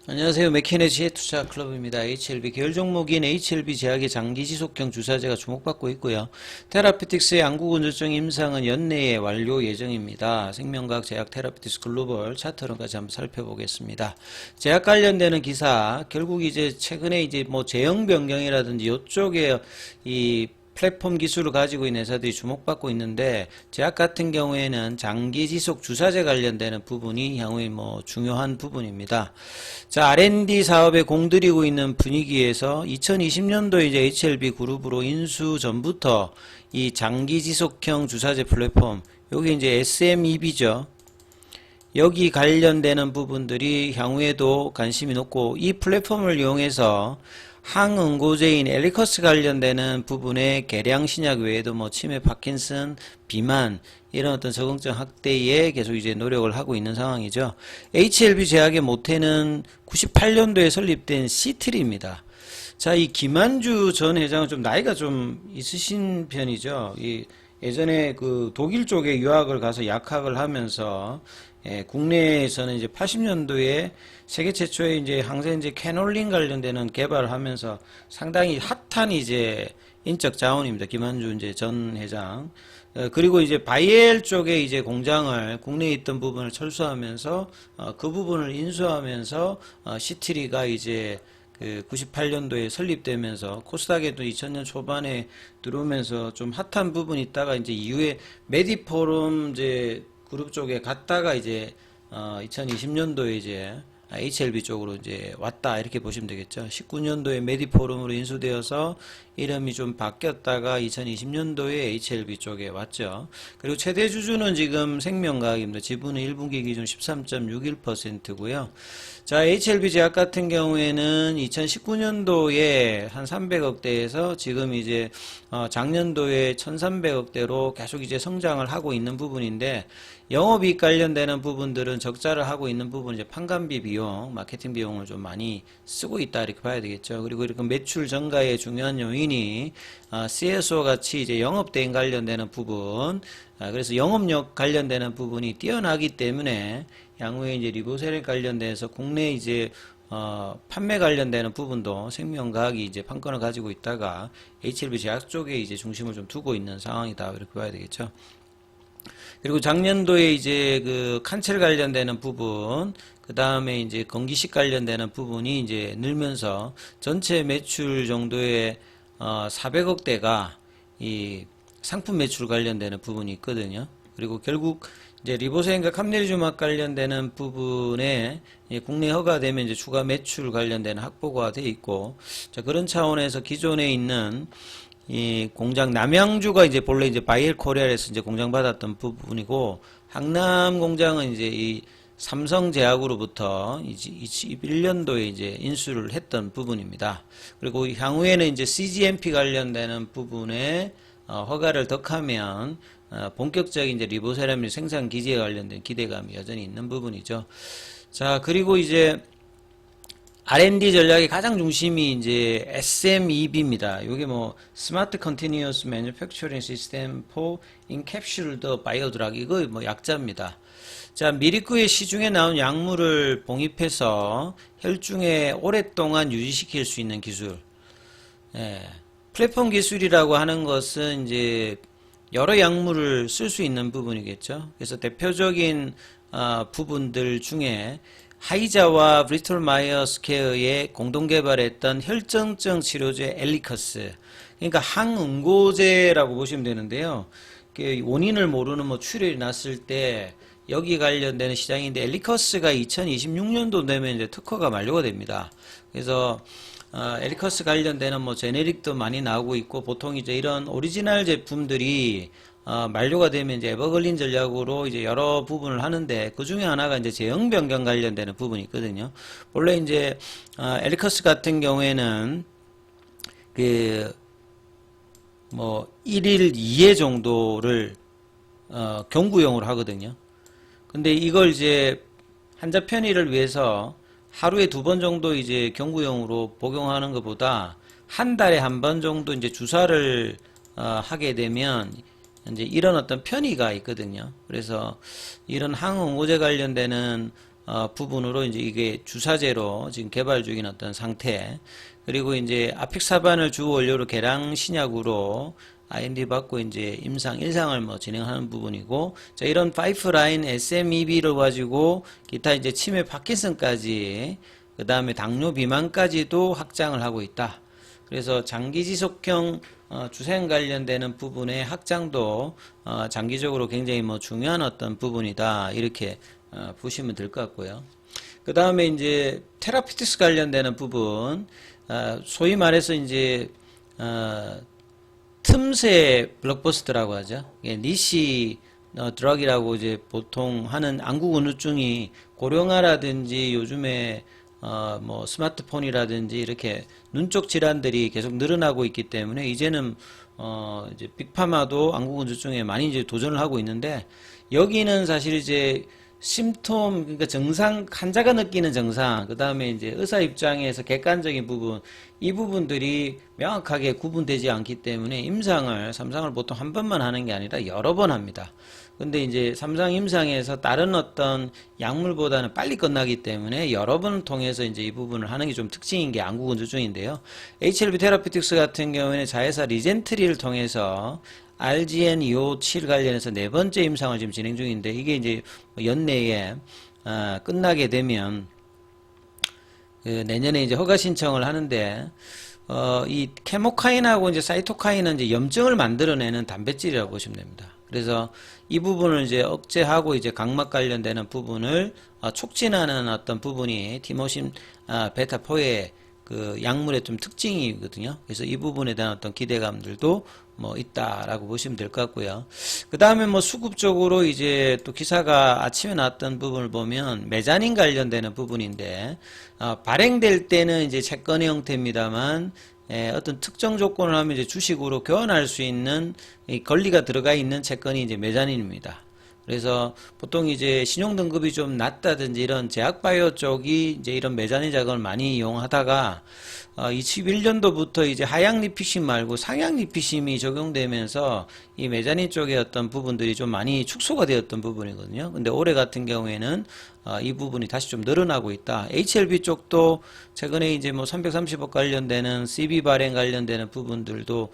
안녕하세요. 맥키네지의 투자클럽입니다. HLB 계열 종목인 HLB 제약의 장기지속형 주사제가 주목받고 있고요. 테라피틱스의 안구건조증 임상은 연내에 완료 예정입니다. 생명과학 제약 테라피틱스 글로벌 차트론까지 한번 살펴보겠습니다. 제약 관련되는 기사, 결국 이제 최근에 이제 뭐 제형 변경이라든지 이쪽에 이 플랫폼 기술을 가지고 있는 회사들이 주목받고 있는데, 제약 같은 경우에는 장기 지속 주사제 관련되는 부분이 향후에 뭐 중요한 부분입니다. 자, R&D 사업에 공들이고 있는 분위기에서 2020년도에 이제 HLB 그룹으로 인수 전부터 이 장기 지속형 주사제 플랫폼, 여기 이제 SMEB죠. 여기 관련되는 부분들이 향후에도 관심이 높고, 이 플랫폼을 이용해서 항응고제인 엘리커스 관련되는 부분의 개량 신약 외에도 뭐 치매, 파킨슨, 비만 이런 어떤 적응증 확대에 계속 이제 노력을 하고 있는 상황이죠. HLB 제약의 모태는 98년도에 설립된 시트리입니다. 자, 이 김한주 전 회장은 좀 나이가 좀 있으신 편이죠. 이 예전에 그 독일 쪽에 유학을 가서 약학을 하면서 국내에서는 이제 80년도에 세계 최초의 이제 항생제 캐놀린 관련되는 개발을 하면서 상당히 핫한 이제 인적 자원입니다. 김한주 이제 전 회장. 그리고 이제 바이엘 쪽에 이제 공장을 국내에 있던 부분을 철수하면서 그 부분을 인수하면서 시트리가 이제 그 98년도에 설립되면서 코스닥에도 2000년 초반에 들어오면서 좀 핫한 부분이 있다가 이제 이후에 메디포럼 이제 그룹 쪽에 갔다가 이제 2020년도에 이제 HLB 쪽으로 이제 왔다 이렇게 보시면 되겠죠. 19년도에 메디포럼으로 인수되어서 이름이 좀 바뀌었다가 2020년도에 HLB 쪽에 왔죠. 그리고 최대 주주는 지금 생명과학입니다. 지분은 1분기 기준 13.61%고요. 자, HLB 제약 같은 경우에는 2019년도에 한 300억대에서 지금 이제 작년도에 1300억대로 계속 이제 성장을 하고 있는 부분인데, 영업이익 관련되는 부분들은 적자를 하고 있는 부분, 이제 판관비 비용, 마케팅 비용을 좀 많이 쓰고 있다 이렇게 봐야 되겠죠. 그리고 이렇게 매출 증가의 중요한 요인이 CSO 같이 이제 영업 대행 관련되는 부분, 그래서 영업력 관련되는 부분이 뛰어나기 때문에 향후에 이제 리보세렐 관련돼서 국내 이제 판매 관련되는 부분도 생명과학이 이제 판권을 가지고 있다가 HLB 제약 쪽에 이제 중심을 좀 두고 있는 상황이다 이렇게 봐야 되겠죠. 그리고 작년도에 이제 그 칸첼 관련되는 부분, 그 다음에 이제 건기식 관련되는 부분이 이제 늘면서 전체 매출 정도의 400억대가 이 상품 매출 관련되는 부분이 있거든요. 그리고 결국 이제 리보세인과 캄네리주막 관련되는 부분에 국내 허가되면 이제 추가 매출 관련되는 확보가 돼 있고, 자, 그런 차원에서 기존에 있는 이 공장 남양주가 이제 본래 이제 바이엘 코리아에서 이제 공장 받았던 부분이고, 항남 공장은 이제 이 삼성제약으로부터 2021년도에 이제 인수를 했던 부분입니다. 그리고 향후에는 이제 CGMP 관련되는 부분에 허가를 덕하면 본격적인 이제 리보세라밀 생산 기지에 관련된 기대감이 여전히 있는 부분이죠. 자, 그리고 이제 R&D 전략의 가장 중심이 이제 SMEB입니다. 이게 뭐 스마트 컨티뉴어스 매뉴팩처링 시스템 for encapsuled biodrug, 이거 뭐 약자입니다. 자, 미리크의 시중에 나온 약물을 봉입해서 혈중에 오랫동안 유지시킬 수 있는 기술. 플랫폼 기술이라고 하는 것은 이제 여러 약물을 쓸 수 있는 부분이겠죠. 그래서 대표적인 부분들 중에 하이자와 브리톨 마이어스 케어의 공동 개발했던 혈전증 치료제 엘리커스, 그러니까 항응고제라고 보시면 되는데요. 원인을 모르는 뭐 출혈이 났을 때 여기 관련되는 시장인데, 엘리커스가 2026년도 되면 이제 특허가 만료가 됩니다. 그래서 엘리커스 관련되는 뭐 제네릭도 많이 나오고 있고, 보통 이제 이런 오리지널 제품들이 만료가 되면 이제 에버글린 전략으로 이제 여러 부분을 하는데, 그 중에 하나가 이제 제형 변경 관련되는 부분이 있거든요. 원래 이제 엘리커스 같은 경우에는 그 뭐 1일 2회 정도를 경구용으로 하거든요. 근데 이걸 이제 환자 편의를 위해서 하루에 2번 정도 이제 경구용으로 복용하는 것보다 한 달에 한 번 정도 이제 주사를 하게 되면 이제 이런 어떤 편의가 있거든요. 그래서 이런 항응고제 관련되는 부분으로 이제 이게 주사제로 지금 개발 중인 어떤 상태. 그리고 이제 아픽사반을 주 원료로 계량 신약으로 IND 받고 이제 임상 1상을 뭐 진행하는 부분이고, 자, 이런 파이프라인 SMEB를 가지고 기타 이제 치매 파킨슨까지, 그 다음에 당뇨 비만까지도 확장을 하고 있다. 그래서 장기 지속형 주사형 관련되는 부분의 확장도 장기적으로 굉장히 뭐 중요한 어떤 부분이다. 이렇게 보시면 될 것 같고요. 그 다음에 이제 테라피틱스 관련되는 부분, 소위 말해서 이제 틈새 블록버스터라고 하죠. 니시 드럭이라고 이제 보통 하는 안구근육증이 고령화라든지 요즘에 뭐 스마트폰이라든지 이렇게 눈쪽 질환들이 계속 늘어나고 있기 때문에 이제는 이제 빅파마도 안구근육증에 많이 이제 도전을 하고 있는데, 여기는 사실 이제 심톰, 그러니까 증상, 환자가 느끼는 증상, 그 다음에 이제 의사 입장에서 객관적인 부분, 이 부분들이 명확하게 구분되지 않기 때문에 임상을, 3상을 보통 한 번만 하는 게 아니라 여러 번 합니다. 근데 이제 3상 임상에서 다른 어떤 약물보다는 빨리 끝나기 때문에 여러 번을 통해서 이제 이 부분을 하는 게 좀 특징인 게 안구근조증인데요. HLB 테라피틱스 같은 경우에는 자회사 리젠트리를 통해서 RGN257 관련해서 네 번째 임상을 지금 진행 중인데, 이게 이제 연내에 끝나게 되면 내년에 이제 허가 신청을 하는데, 이 케모카인하고 이제 사이토카인은 이제 염증을 만들어내는 단백질이라고 보시면 됩니다. 그래서 이 부분을 이제 억제하고 이제 각막 관련되는 부분을 촉진하는 어떤 부분이 티모신 베타4의 그 약물의 좀 특징이거든요. 그래서 이 부분에 대한 어떤 기대감들도 뭐 있다라고 보시면 될 것 같고요. 그 다음에 뭐 수급적으로 이제 또 기사가 아침에 나왔던 부분을 보면 메자닌 관련되는 부분인데, 발행될 때는 이제 채권의 형태입니다만, 어떤 특정 조건을 하면 이제 주식으로 교환할 수 있는 이 권리가 들어가 있는 채권이 이제 메자닌입니다. 그래서 보통 이제 신용 등급이 좀 낮다든지 이런 제약바이오 쪽이 이제 이런 메자닌 자금을 많이 이용하다가 21년도부터 이제 하향 리피심 말고 상향 리피심이 적용되면서 이 메자닌 쪽의 어떤 부분들이 좀 많이 축소가 되었던 부분이거든요. 근데 올해 같은 경우에는 이 부분이 다시 좀 늘어나고 있다. HLB 쪽도 최근에 이제 뭐 330억 관련되는 CB 발행 관련되는 부분들도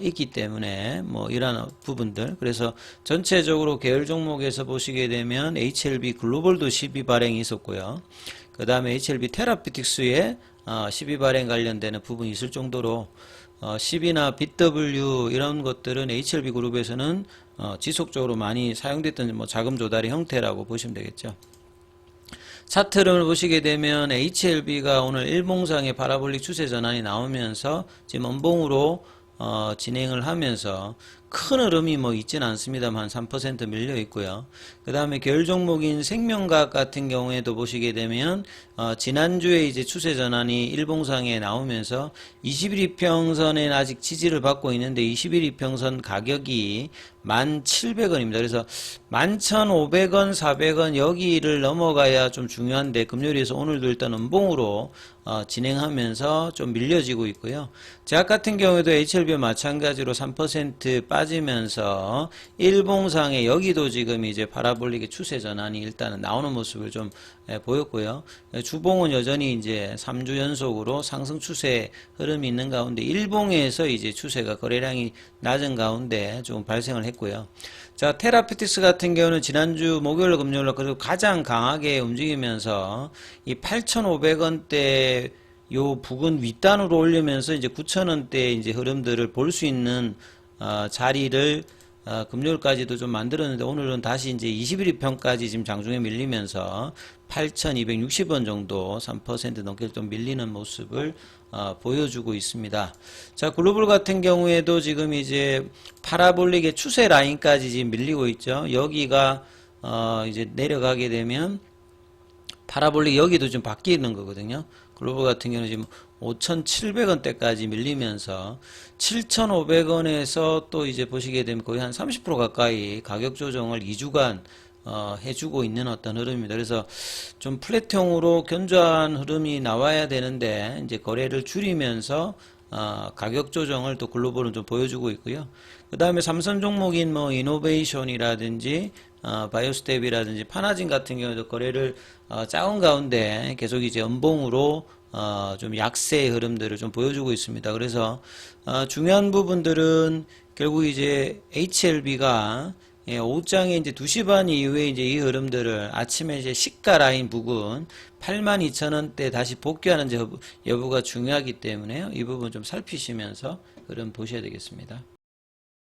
있기 때문에 뭐 이런 부분들, 그래서 전체적으로 계열 종목에서 보시게 되면 HLB 글로벌도 12 발행이 있었고요. 그 다음에 HLB 테라피틱스에 12 발행 관련되는 부분이 있을 정도로 10이나 BW 이런 것들은 HLB 그룹에서는 지속적으로 많이 사용됐던 뭐 자금 조달의 형태라고 보시면 되겠죠. 차트를 보시게 되면 HLB가 오늘 일봉상의 파라볼릭 추세 전환이 나오면서 지금 음봉으로 진행을 하면서 큰 흐름이 뭐 있지는 않습니다만 3% 밀려 있고요. 그 다음에 계열 종목인 생명과학 같은 경우에도 보시게 되면 지난주에 이제 추세 전환이 일봉상에 나오면서 21이평선에 아직 지지를 받고 있는데 21이평선 가격이 1,700원입니다. 그래서 11,500원, 400원 여기를 넘어가야 좀 중요한데, 금요일에서 오늘도 일단 음봉으로 진행하면서 좀 밀려지고 있고요. 제약 같은 경우에도 HLB와 마찬가지로 3% 빠지면서 일봉상에 여기도 지금 이제 파라볼릭의 추세 전환이 일단은 나오는 모습을 좀 보였고요. 주봉은 여전히 이제 3주 연속으로 상승 추세 흐름이 있는 가운데 일봉에서 이제 추세가 거래량이 낮은 가운데 좀 발생을 했고요. 자, 테라피틱스 같은 경우는 지난주 목요일로 금요일로 그리고 가장 강하게 움직이면서 이 8,500원대 요 부근 윗단으로 올리면서 이제 9,000원대 이제 흐름들을 볼 수 있는 자리를 금요일까지도 좀 만들었는데, 오늘은 다시 이제 21위평까지 지금 장중에 밀리면서 8,260원 정도 3% 넘게 좀 밀리는 모습을 보여주고 있습니다. 자, 글로벌 같은 경우에도 지금 이제 파라볼릭의 추세 라인까지 지금 밀리고 있죠. 여기가 이제 내려가게 되면 파라볼릭 여기도 좀 바뀌는 거거든요. 글로벌 같은 경우는 지금 5,700원대까지 밀리면서 7,500원에서 또 이제 보시게 되면 거의 한 30% 가까이 가격 조정을 2주간 해주고 있는 어떤 흐름입니다. 그래서 좀 플랫형으로 견조한 흐름이 나와야 되는데 이제 거래를 줄이면서 가격 조정을 또 글로벌은 좀 보여주고 있고요. 그 다음에 삼선 종목인 뭐 이노베이션이라든지 바이오스텝이라든지 파나진 같은 경우도 거래를 작은 가운데 계속 이제 음봉으로 좀 약세의 흐름들을 좀 보여주고 있습니다. 그래서 중요한 부분들은 결국 이제 HLB가 오후장에 이제 2시 반 이후에 이제 이 흐름들을 아침에 이제 시가 라인 부근 82,000원대 다시 복귀하는 여부가 중요하기 때문에요. 이 부분 좀 살피시면서 흐름 보셔야 되겠습니다.